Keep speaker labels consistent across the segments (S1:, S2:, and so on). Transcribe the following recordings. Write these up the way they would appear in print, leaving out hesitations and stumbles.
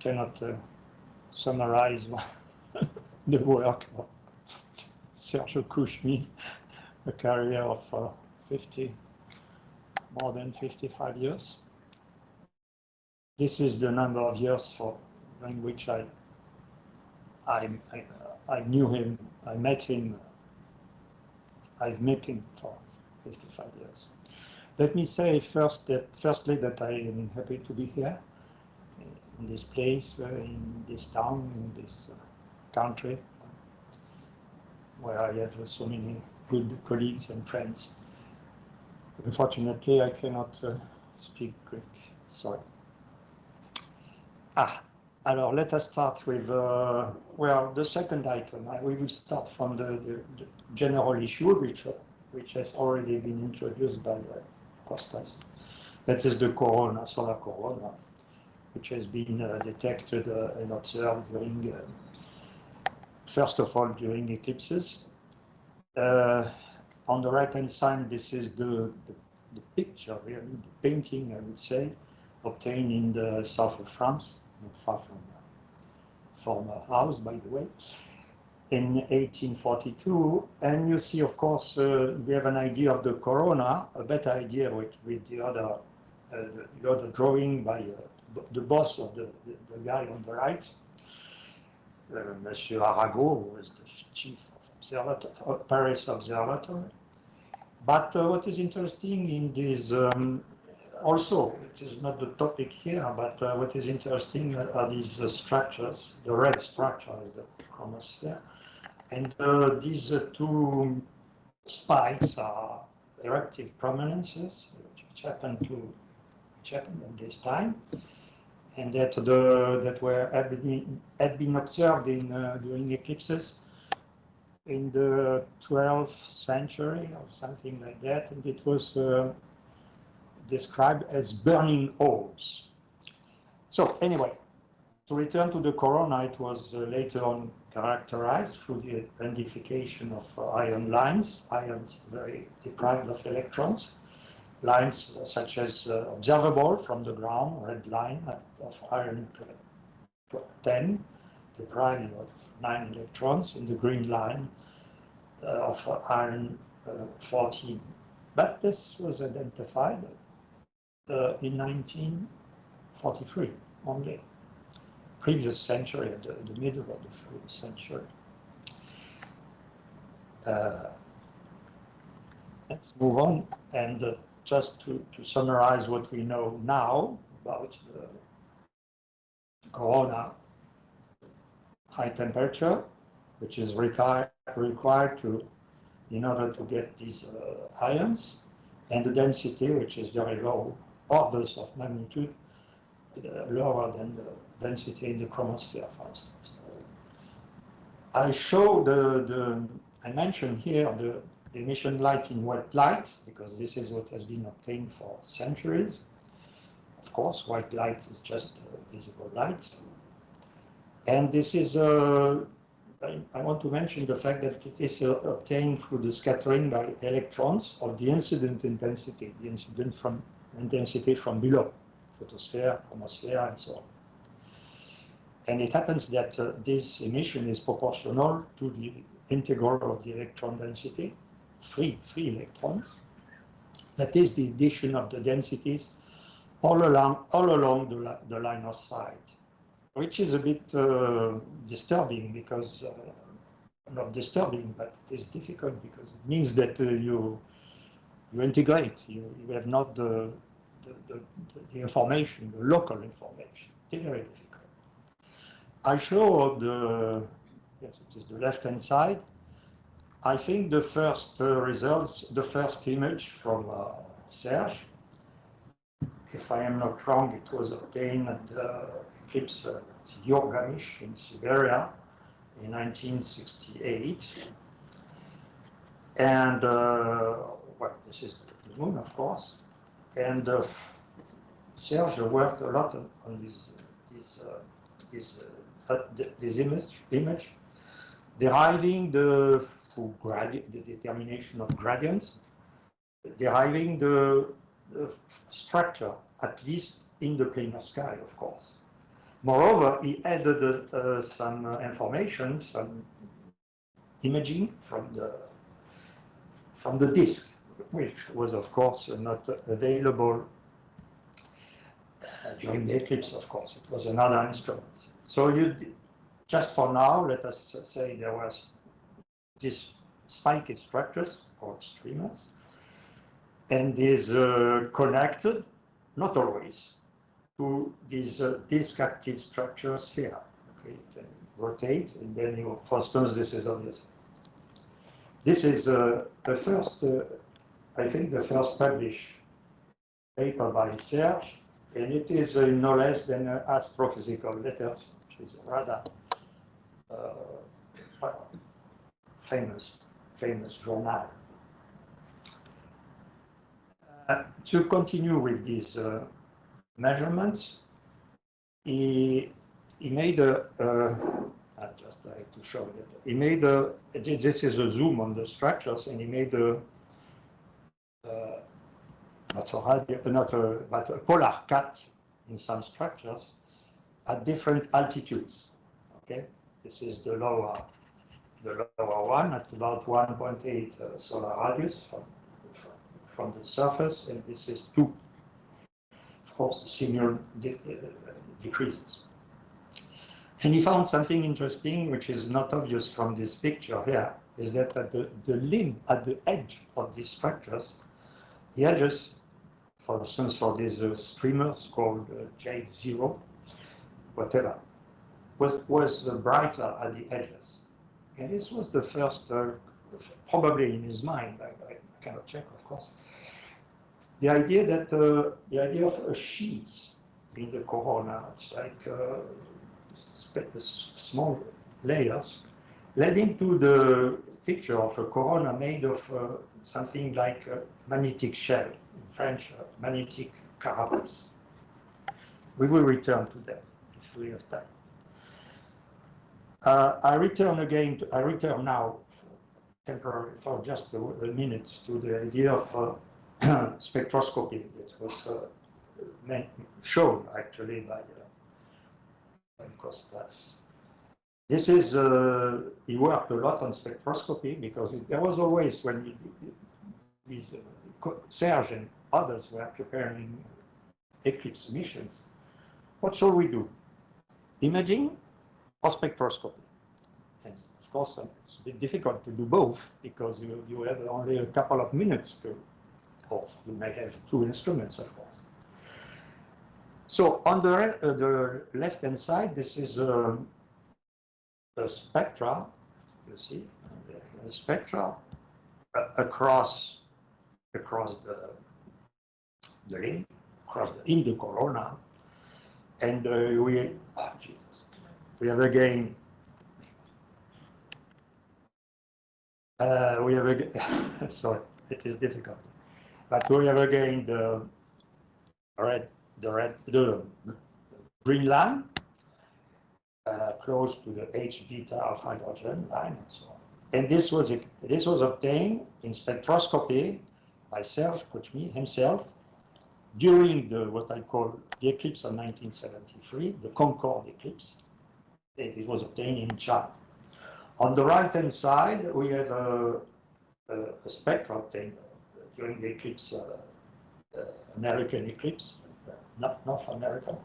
S1: cannot summarize the work of Serge Koutchmy, a career of more than 55 years. This is the number of years during which I knew him, I met him. I've met him for 55 years. Let me say firstly that I am happy to be here in this place, in this town, in this country, where I have so many good colleagues and friends. Unfortunately, I cannot speak Greek, sorry. Alors let us start with, well, the second item. We will start from the general issue, which has already been introduced by Costas. That is the corona, solar corona, which has been detected and observed during, first of all, during eclipses. On the right-hand side, this is the picture, really, the painting, I would say, obtained in the south of France, not far from former house, by the way, in 1842. And you see, of course, we have an idea of the corona, a better idea with the other drawing by the boss of the guy on the right, Monsieur Arago, who is the chief of Paris Observatory. But what is interesting in this, also, it is not the topic here, but what is interesting are these structures, the red structure is the chromosphere, and these two spikes are eruptive prominences, which happened at this time, and that had been observed during eclipses in the 12th century or something like that, and it was described as burning orbs. So anyway, to return to the corona, it was later on characterized through the identification of ion lines, ions very deprived of electrons, lines such as observable from the ground, red line of iron 10, deprived of 9 electrons, in the green line of iron 14. But this was identified in 1943 only, previous century, at the middle of the previous century. Let's move on, and just to summarize what we know now about the corona: high temperature, which is required in order to get these ions, and the density, which is very low, orders of magnitude lower than the density in the chromosphere, for instance. I show I mention here the emission light in white light, because this is what has been obtained for centuries. Of course, white light is just visible light. And this is, I want to mention the fact that it is obtained through the scattering by electrons of the incident intensity, the incident from intensity from below, photosphere, chromosphere, and so on. And it happens that this emission is proportional to the integral of the electron density, free electrons. That is the addition of the densities all along the line of sight, which is a bit disturbing, because not disturbing, but it is difficult, because it means that you integrate. You have not the information, the local information. It's very difficult. I show yes, it is the left-hand side. I think the first results, the first image from Serge, if I am not wrong, it was obtained at the eclipse Yorgamish in Siberia in 1968. And, well, this is the moon, of course. And Serge worked a lot on this image, deriving the determination of gradients, deriving the structure, at least in the planar sky, of course. Moreover, he added some information, some imaging from the disk, which was of course not available during the eclipse. Of course, it was another instrument. So just for now, let us say there was these spiky structures called streamers, and these connected, not always, to these disk active structures here. Okay, you can rotate, and then you, for instance, this is obvious. This is the first, I think, the first published paper by Serge, and it is no less than Astrophysical Letters, which is rather famous journal. To continue with these measurements, he made a, I just like to show that, he made a, this is a zoom on the structures, and he made a, but a polar cut in some structures at different altitudes. Okay, this is the lower one at about 1.8 solar radius from the surface, and this is 2. Of course, the signal decreases. And he found something interesting, which is not obvious from this picture here, is that at the limb, at the edge of these structures, the edges, for instance, for these streamers called J0, whatever, was brighter at the edges. And this was the first, probably in his mind, I cannot check, of course, the idea that the idea of sheets in the corona, it's like small layers, led into the picture of a corona made of something like a magnetic shell, in French, magnetic carapace. We will return to that if we have time. I return now temporarily for just a minute to the idea of spectroscopy that was shown actually by Costas. This is, he worked a lot on spectroscopy because there was always, when these Serge and others were preparing eclipse missions, what shall we do? Imaging or spectroscopy? And of course, it's a bit difficult to do both because you have only a couple of minutes to, or you may have 2 instruments, of course. So on the left-hand side, this is a spectra, you see, a spectra across the limb, in the corona, and we have again, sorry, it is difficult, but we have again the green line, close to the H beta of hydrogen line, and so on. And this was obtained in spectroscopy by Serge Koutchmy himself during what I call the eclipse of 1973, the Concorde eclipse. It was obtained in China. On the right-hand side, we have a spectra obtained during the eclipse, American eclipse, not North American,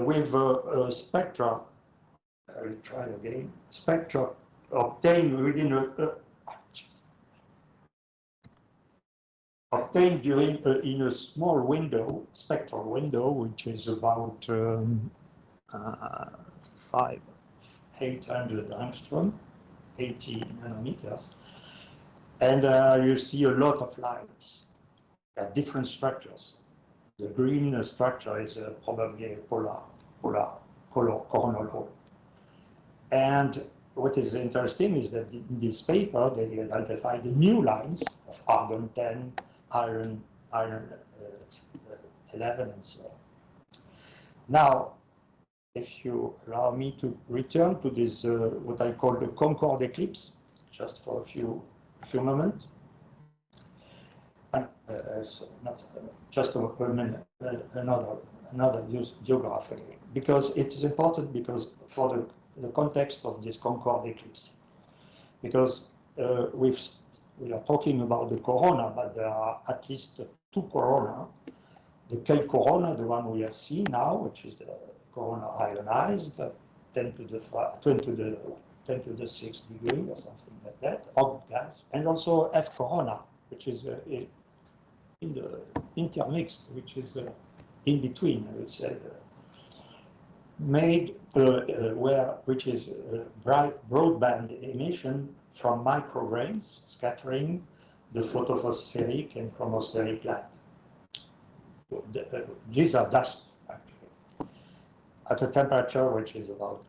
S1: with a spectra. I will try again. Spectra obtained within obtained during in a small window, spectral window, which is about 800 angstrom, 80 nanometers, and you see a lot of lines at different structures. The green structure is probably a coronal hole. And what is interesting is that in this paper they identified the new lines of argon 10, iron 11, and so on. Now, if you allow me to return to this, what I call the Concorde eclipse, just for a few moments. So not just a minute, another another geography, because it is important because for the context of this Concorde eclipse, because we are talking about the corona, but there are at least two corona. The K corona, the one we have seen now, which is the corona ionized, 10 to the 6th degree or something like that, of gas, and also F corona, which is in the intermixed, which is in between, I would say, made which is bright broadband emission from micrograins scattering the photospheric and chromospheric light. These are dust, actually, at a temperature which is about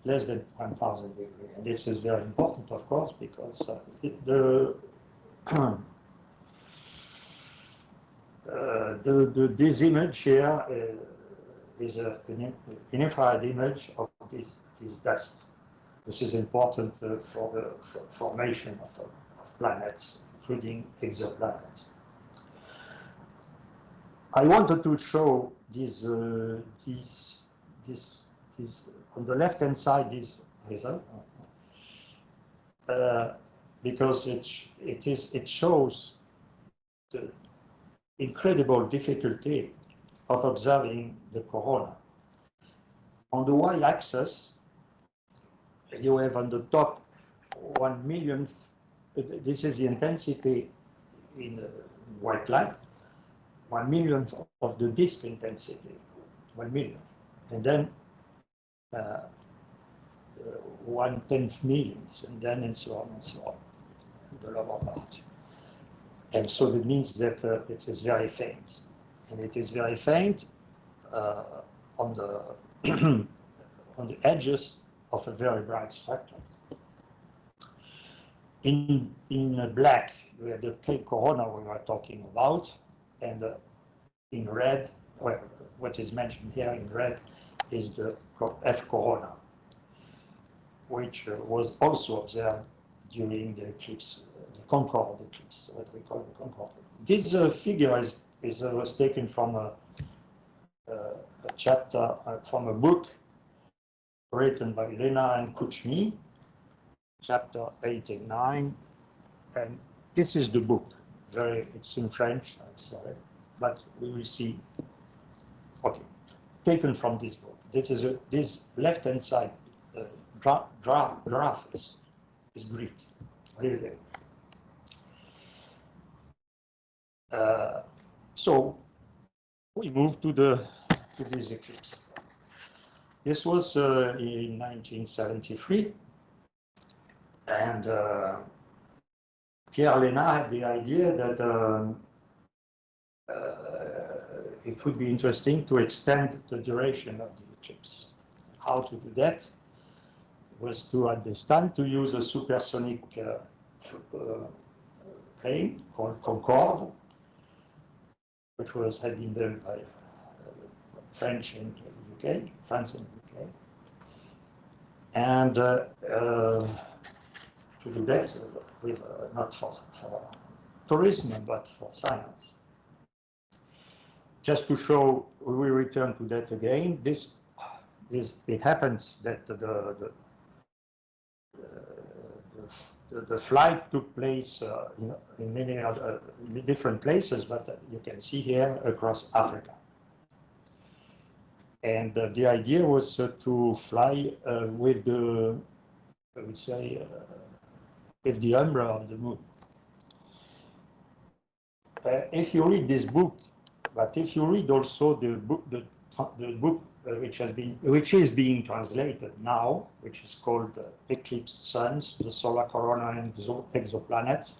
S1: less than 1000 degrees. And this is very important, of course, because this image here is an infrared image of this dust. This is important for the formation of planets, including exoplanets. I wanted to show this on the left-hand side, this result, because it shows the incredible difficulty of observing the corona. On the y-axis, you have on the top 1 million. This is the intensity in white light. 1 millionth of the disk intensity, 1 millionth, and then 1/10 millionth, and so on, the lower part. And so that means that it is very faint, and it is very faint on the on the edges of a very bright spectrum. In black, we have the K corona we were talking about, and in red, well, what is mentioned here in red is the F corona, which was also observed during the eclipse, the Concorde eclipse, what we call the Concorde. This figure was taken from a chapter from a book written by Lena and Koutchmy, chapter 8 and 9, and this is the book. It's in French, I'm sorry, but we will see. Okay, taken from this book. This left-hand side graph is great, really. So we move to this eclipse. This was in 1973, and Pierre Lénat had the idea that it would be interesting to extend the duration of the eclipse. How to do that was to, at this time, to use a supersonic plane called Concorde, which had been built by French and UK, France and UK, and to do that with not for tourism but for science. Just to show, we return to that again. It happens that the flight took place in many other different places, but you can see here across Africa. And the idea was to fly with the, I would say, with the umbra of the moon. If you read this book, but if you read also the book which is being translated now, which is called Eclipse Suns, the Solar Corona and Exoplanets,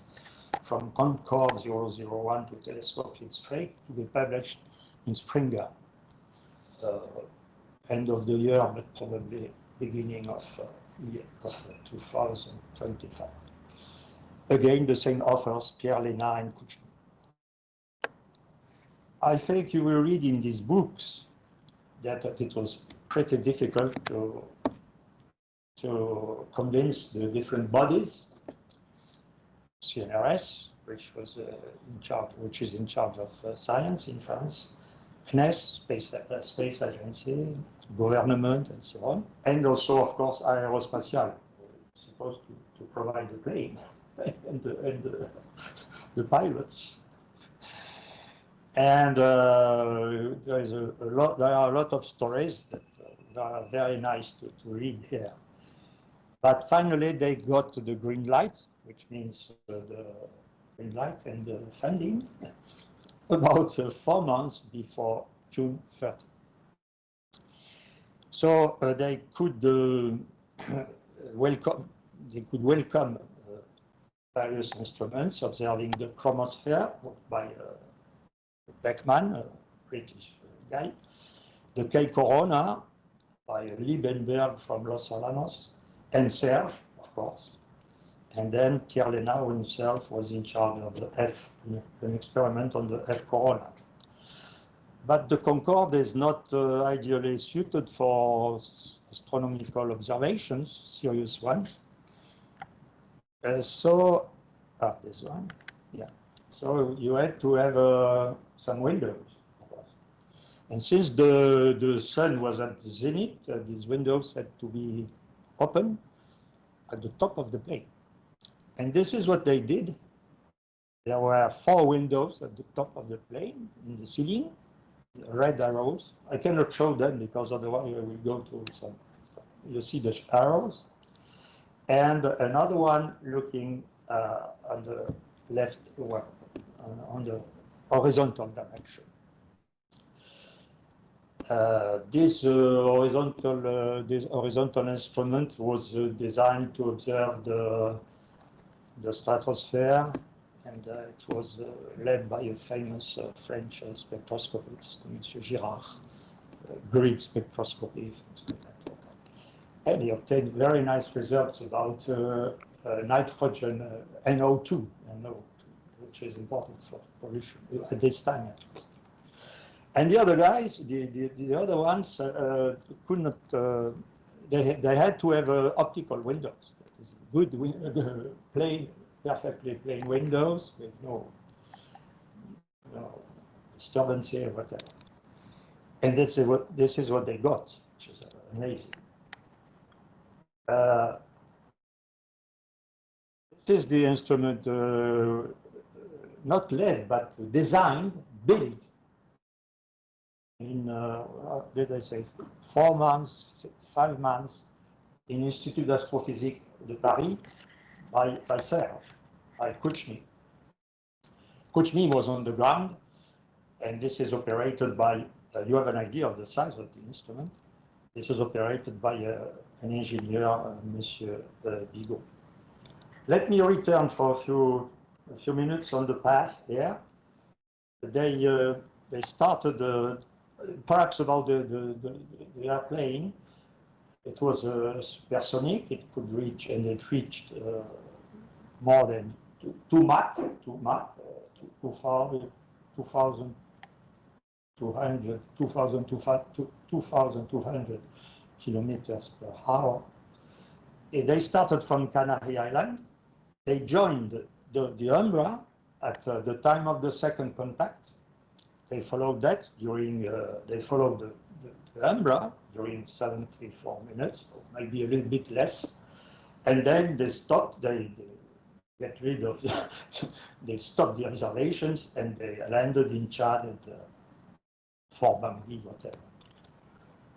S1: from Concorde 001 to Telescope Strait, to be published in Springer, end of the year, but probably beginning of 2025. Again, the same authors, Pierre Lénat and Koutchmy. I think you will read in these books that it was pretty difficult to convince the different bodies, CNRS, which is in charge of science in France, CNES, Space Agency, government, and so on. And also, of course, Aerospatiale, supposed to provide the plane and the pilots. And there are a lot of stories that are very nice to read here. But finally, they got to the green light, which means the green light and the funding, about 4 months before June 30. So they could welcome various instruments, observing the chromosphere by Beckman, a British guy, the K Corona by Liebenberg from Los Alamos, and Serge, of course. And then Pierre Lénard himself was in charge of an experiment on the F Corona. But the Concorde is not ideally suited for astronomical observations, serious ones. This one, yeah. So you had to have some windows, of course. And since the sun was at the zenith, these windows had to be open at the top of the plane. And this is what they did. There were 4 windows at the top of the plane in the ceiling, red arrows. I cannot show them because otherwise I will go to some. You see the arrows. And another one looking on the left, well, on the horizontal direction. This horizontal instrument was designed to observe the stratosphere, and it was led by a famous French spectroscopist, Monsieur Girard, grid spectroscopy. And he obtained very nice results about nitrogen, NO2, which is important for pollution at this time at least. And the other guys, the other ones could not, they had to have optical windows. That is good, plain, perfectly plain windows with no disturbance here, whatever. And this is what they got, which is amazing. This is the instrument, not led, but designed, built in, did I say, 4 months, 5 months, in Institut d'Astrophysique de Paris by Serge, by Koutchmy. Koutchmy was on the ground, and this is operated by, you have an idea of the size of the instrument. This is operated by an engineer, Monsieur Bigot. Let me return for a few minutes on the path here. They started perhaps about the airplane. It was supersonic. It could reach, and it reached more than 2,200 kilometers per hour. They started from Canary Island. They joined the Umbra at the time of the second contact. They followed that during, they followed the Umbra during 74 minutes, or maybe a little bit less. And then they stopped, they get rid of, they stopped the observations, and they landed in Chad at Fort Bangui, whatever.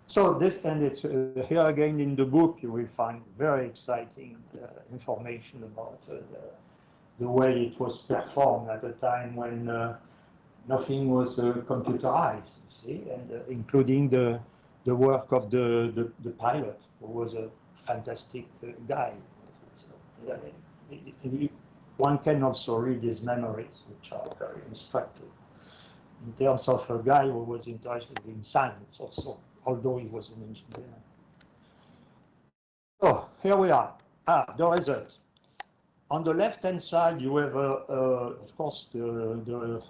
S1: So this, and it's here again in the book, you will find very exciting information about the way it was performed at a time when nothing was computerized, you see, and including the work of the pilot, who was a fantastic guy. So, one can also read his memories, which are very instructive, in terms of a guy who was interested in science also, although he was an engineer. So here we are. The result. On the left-hand side, you have, of course, there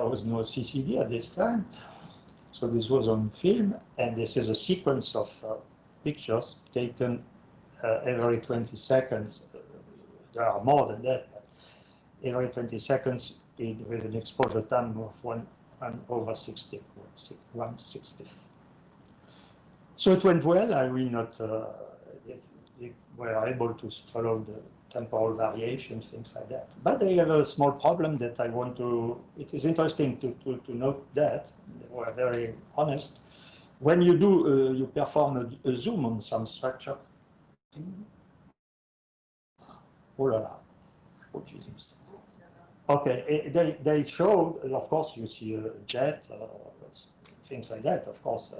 S1: was no CCD at this time, so this was on film, and this is a sequence of pictures taken every 20 seconds. There are more than that, but every 20 seconds with an exposure time of 1/60, 1/60. So it went well. I will not. They were able to follow the temporal variation, things like that. But they have a small problem that I want to. It is interesting to note that they were very honest. When you do, you perform a zoom on some structure. Oh la la! Oh Jesus! Okay, they showed. Of course, you see a jet, things like that. Of course.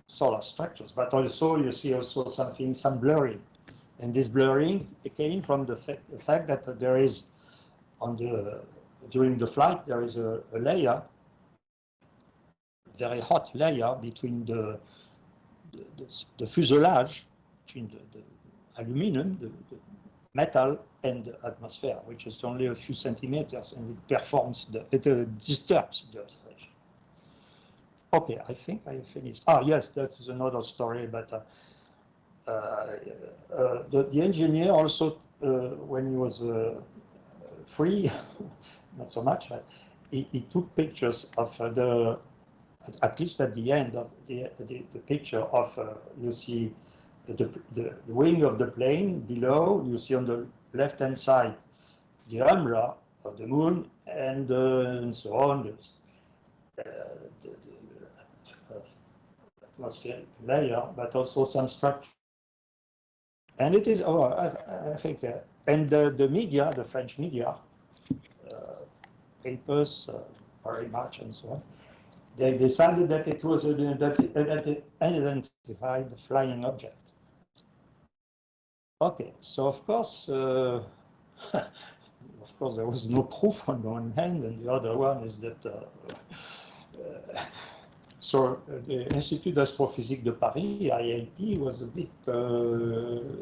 S1: Solar structures, but also you see also some blurring, and this blurring came from the fact that there is during the flight there is a layer, very hot layer between the fuselage, between the aluminum, the metal, and the atmosphere, which is only a few centimeters, and it disturbs the oscillation. Okay, I think I finished. Yes, that is another story, but the engineer also, when he was free, not so much, but he took pictures of at least at the end of the picture of, you see the wing of the plane below, you see on the left-hand side the umbra of the moon, and so on. The atmospheric layer, but also some structure. And it is, I think, and the media, the French media, papers, very much and so on, they decided that it was an unidentified flying object. Okay, so of course, there was no proof on the one hand, and the other one is that so the Institut d'Astrophysique de Paris, IAP, was a bit,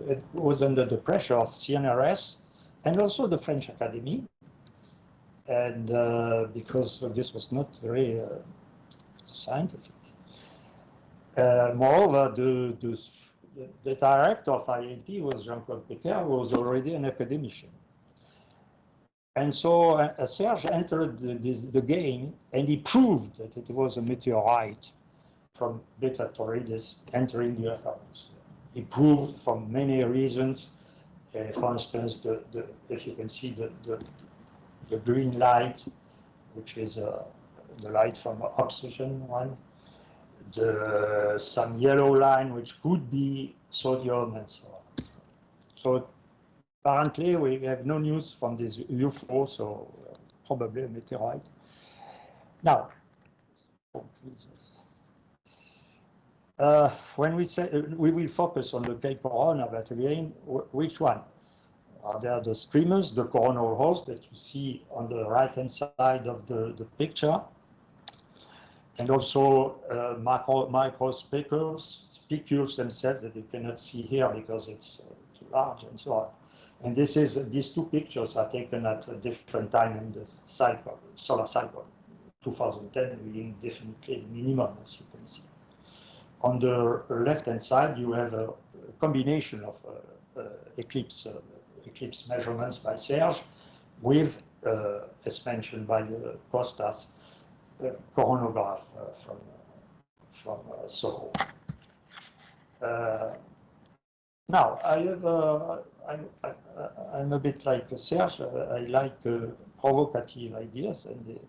S1: it was under the pressure of CNRS and also the French Academy, and because this was not very scientific. Moreover, the director of IAP was Jean-Claude, who was already an academician. And so Serge entered the game, and he proved that it was a meteorite from Beta Tauridis entering the Earth atmosphere. He proved from many reasons. For instance, if you can see the green light, which is the light from oxygen one, some yellow line, which could be sodium, and so on. So apparently, we have no news from this UFO, so probably a meteorite. Now, when we say we will focus on the Cape Corona, but again, which one? Are there the streamers, the coronal holes that you see on the right-hand side of the picture, and also microspicules themselves that you cannot see here because it's too large and so on. And these two pictures are taken at a different time in the cycle, solar cycle. 2010 being definitely minimum, as you can see. On the left-hand side, you have a combination of eclipse measurements by Serge with, as mentioned by Costas, coronagraph from Soho. Now, I'm a bit like Serge. I like provocative ideas, and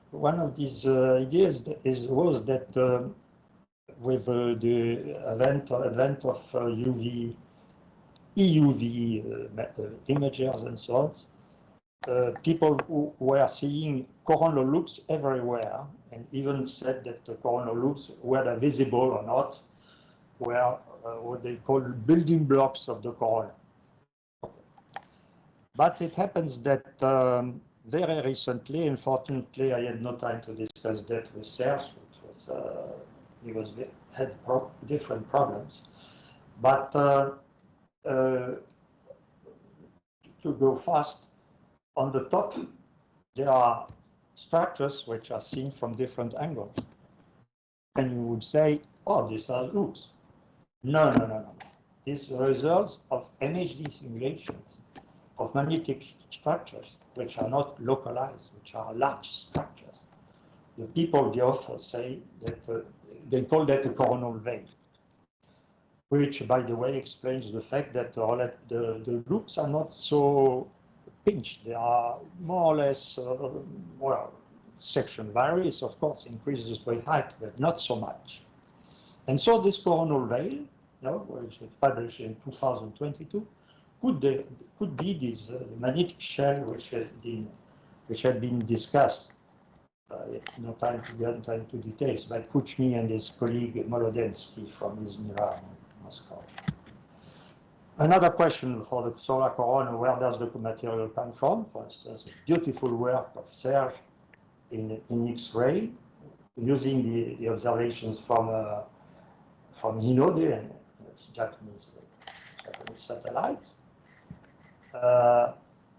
S1: one of these ideas was that with the advent of EUV imagers and so on, people who were seeing coronal loops everywhere, and even said that the coronal loops, whether visible or not, were what they call building blocks of the corona. But it happens that very recently, unfortunately, I had no time to discuss that with Serge. He had different problems. But to go fast, on the top, there are structures which are seen from different angles. And you would say, oh, these are loops. No. These are results of MHD simulations. of magnetic structures, which are not localized, which are large structures. The people, the authors say that they call that a coronal veil, which, by the way, explains the fact that the loops are not so pinched. They are more or less, well, section varies, of course, increases with height, but not so much. And so this coronal veil, which was published in 2022, could be this magnetic shell which had been discussed. No time to get into details by Koutchmy and his colleague Molodensky from Izmir, Moscow. Another question for the solar corona: where does the material come from? For instance, a beautiful work of Serge in X-ray, using the observations from Hinode, and Japanese satellite,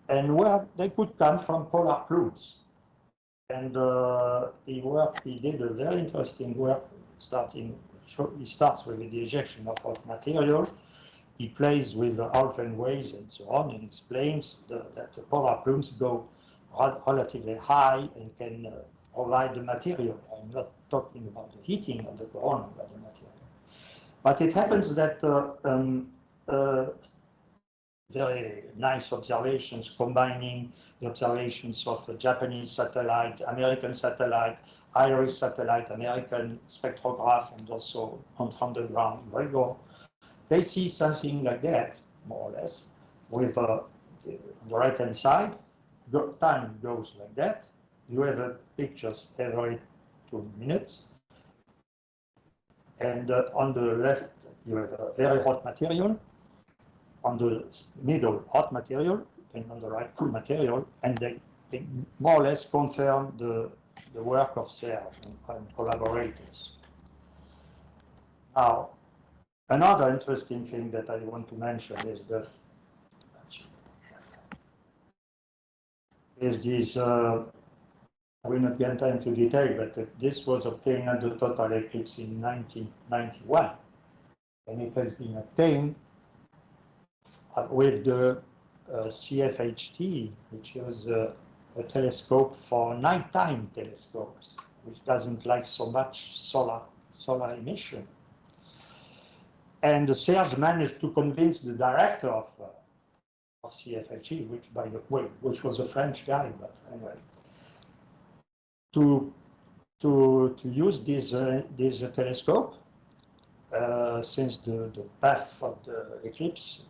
S1: and where they could come from polar plumes. And he did a very interesting work. He starts with the ejection of material. He plays with the Alphen waves and so on, and explains that the polar plumes go relatively high and can provide the material. I'm not talking about the heating of the corona, but the material. But it happens that very nice observations combining the observations of a Japanese satellite, American satellite, Irish satellite, American spectrograph, and also from the ground, Virgo. They see something like that, more or less, with on the right-hand side, time goes like that. You have pictures every 2 minutes. And on the left, you have a very hot material. On the middle, hot material, and on the right, cool material. And they more or less confirm the work of Serge and collaborators. Now, another interesting thing that I want to mention is this, I will not get into detail, but this was obtained at the total eclipse in 1991. And it has been obtained with the CFHT, which is a telescope for nighttime telescopes, which doesn't like so much solar emission. And Serge managed to convince the director of CFHT, which, by the way, which was a French guy, but anyway, to use this telescope, since the path of the eclipse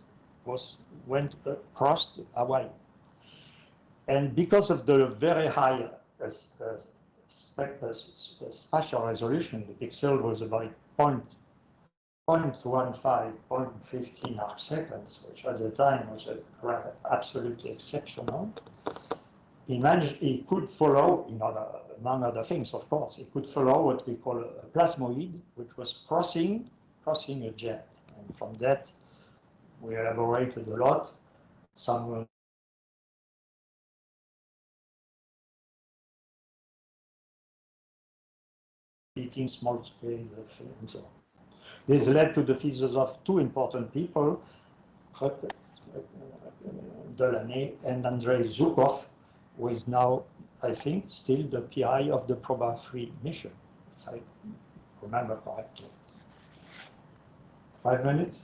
S1: went across Hawaii. And because of the very high spatial resolution, the pixel was about 0.15, 0.15 arc seconds, which at the time was absolutely exceptional. He could follow, among other things, of course, he could follow what we call a plasmoid, which was crossing a jet. And from that, we elaborated a lot. Some eating small scale and so on. This led to the thesis of two important people, Delaney and Andrei Zhukov, who is now, I think, still the PI of the Proba 3 mission, if I remember correctly. 5 minutes?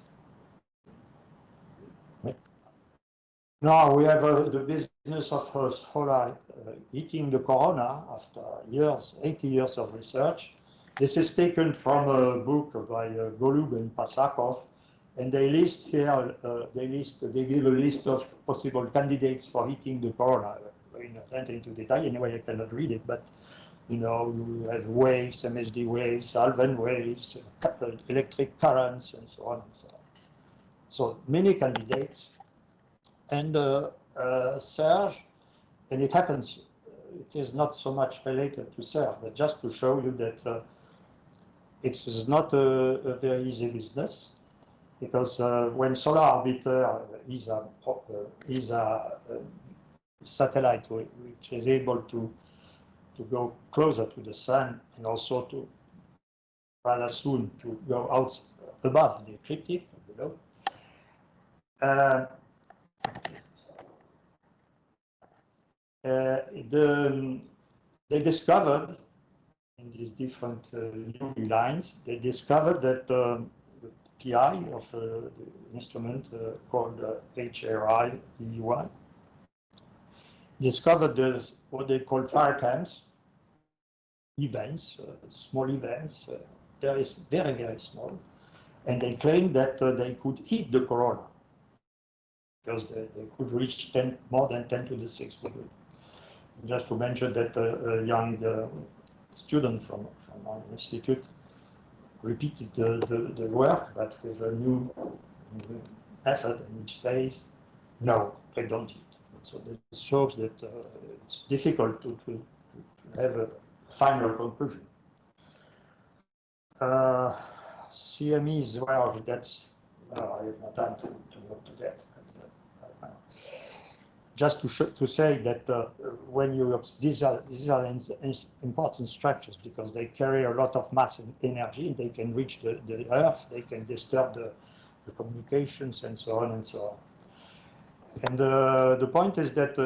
S1: Now we have the business of solar heating the corona after 80 years of research. This is taken from a book by Golub and Pasakov, and they list here, they give a list of possible candidates for heating the corona. I will not enter into detail, anyway I cannot read it, but you have waves, MHD waves, Alphen waves, electric currents, and so on and so on. So many candidates. And Serge, and it happens, it is not so much related to Serge, but just to show you that it is not a very easy business, because when Solar Orbiter is a satellite which is able to go closer to the sun, and also to rather soon to go out above the ecliptic below. They discovered in these different UV lines, they discovered that the PI of the instrument called HRI-EUI discovered what they call fire camps, events, small events, very, very small, and they claimed that they could heat the corona because they could reach more than 10 to the 6th degree. Just to mention that a young student from our institute repeated the work, but with a new method, which says, no, they don't heat. So this shows that it's difficult to have a final conclusion. CMEs, well, that's, I have no time to go to that. Just to say that when you these are important structures because they carry a lot of mass and energy, and they can reach the Earth, they can disturb the communications and so on and so on. And the point is that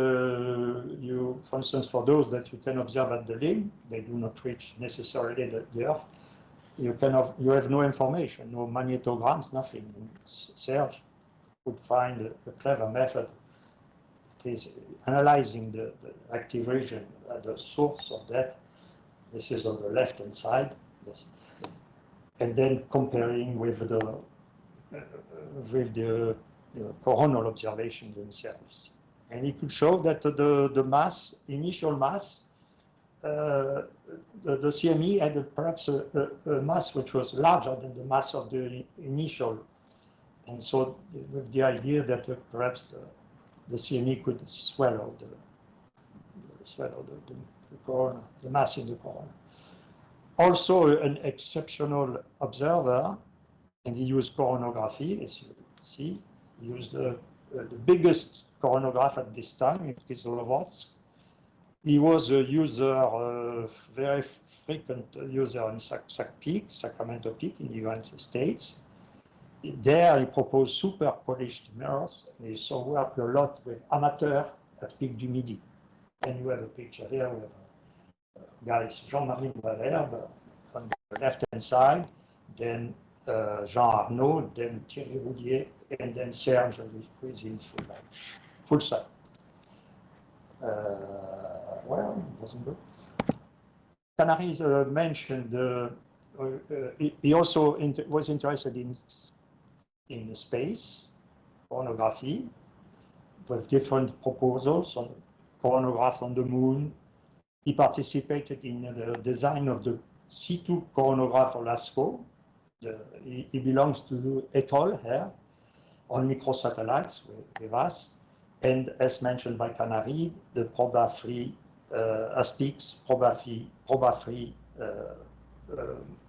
S1: you, for instance, for those that you can observe at the limb, they do not reach necessarily the Earth. You have no information, no magnetograms, nothing. And Serge would find a clever method. It is analyzing the active region at the source of that. This is on the left-hand side, yes, and then comparing with the coronal observations themselves. And he could show that the mass, initial mass, the CME had perhaps a mass which was larger than the mass of the initial, and so with the idea that perhaps the CME could swallow the corona, the mass in the corona. Also, an exceptional observer, and he used coronography, as you see. He used the biggest coronagraph at this time in Kislovodsk. He was a user, very frequent user in Sacramento Peak in the United States. There he proposed super polished mirrors. He saw work a lot with amateurs at Pic du Midi. And you have a picture here with guys Jean-Marie Valherbe on the left-hand side, then Jean Arnaud, then Thierry Roudier, and then Serge, who is in full sight. Well, it doesn't go. Canaries mentioned, he also was interested in space, coronagraphy, with different proposals on coronagraph on the moon. He participated in the design of the C2 coronagraph for LASCO. He belongs to ETOL here on microsatellites with us. And as mentioned by Canary, the proba-free ASPIX proba-free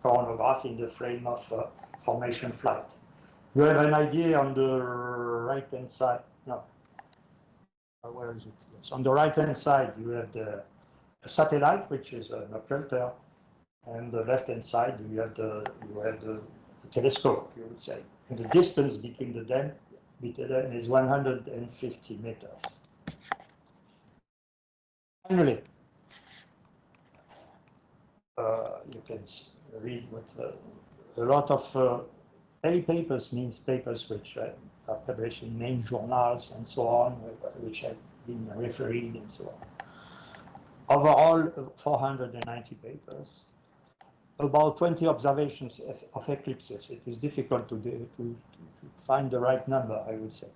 S1: coronagraph in the frame of formation flight. You have an idea on the right-hand side. No. Where is it? Yes. On the right-hand side, you have the satellite, which is an occulter, and the left-hand side, you have the telescope, you would say. And the distance between them is 150 meters. Finally, you can read what a lot of A papers means papers which are published in main journals and so on, which have been refereed and so on. Overall, 490 papers, about 20 observations of eclipses. It is difficult to find the right number, I would say.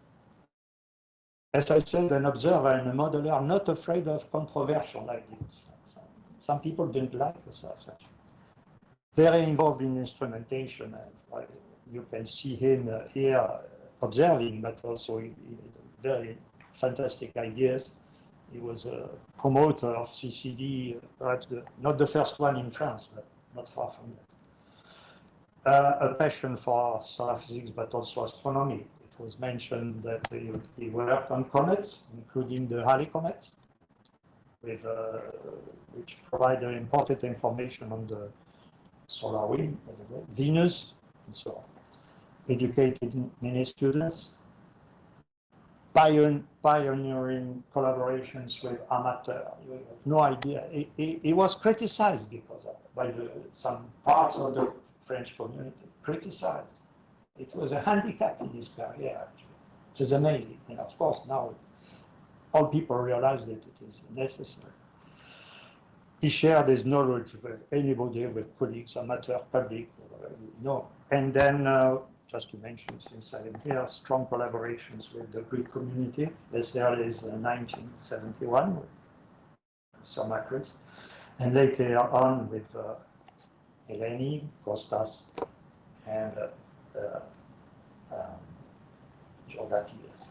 S1: As I said, an observer and a modeler are not afraid of controversial ideas. Some people didn't like such. Very involved in instrumentation. You can see him here observing, but also very fantastic ideas. He was a promoter of CCD, perhaps not the first one in France, but not far from that. A passion for solar physics, but also astronomy. It was mentioned that he worked on comets, including the Halley comet, which provide important information on the solar wind, Venus, and so on. Educated many students. pioneering collaborations with amateurs. You have no idea. He was criticized because of, by some parts of the French community. Criticized. It was a handicap in his career, actually. It is amazing. And of course, now all people realize that it is necessary. He shared his knowledge with anybody, with colleagues, amateur, public, no. And then, just to mention, since I am here, strong collaborations with the Greek community as early as 1971 with some actors, and later on with Eleni, Kostas, and Georgakides.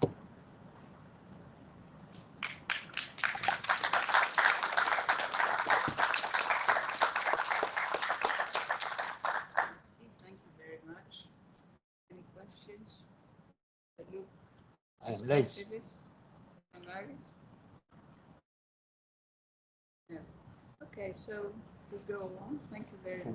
S2: Thank you very much. Any questions? Look,
S1: I am late.
S2: specialists, analysts? No. Okay, so we go on. Thank you very much.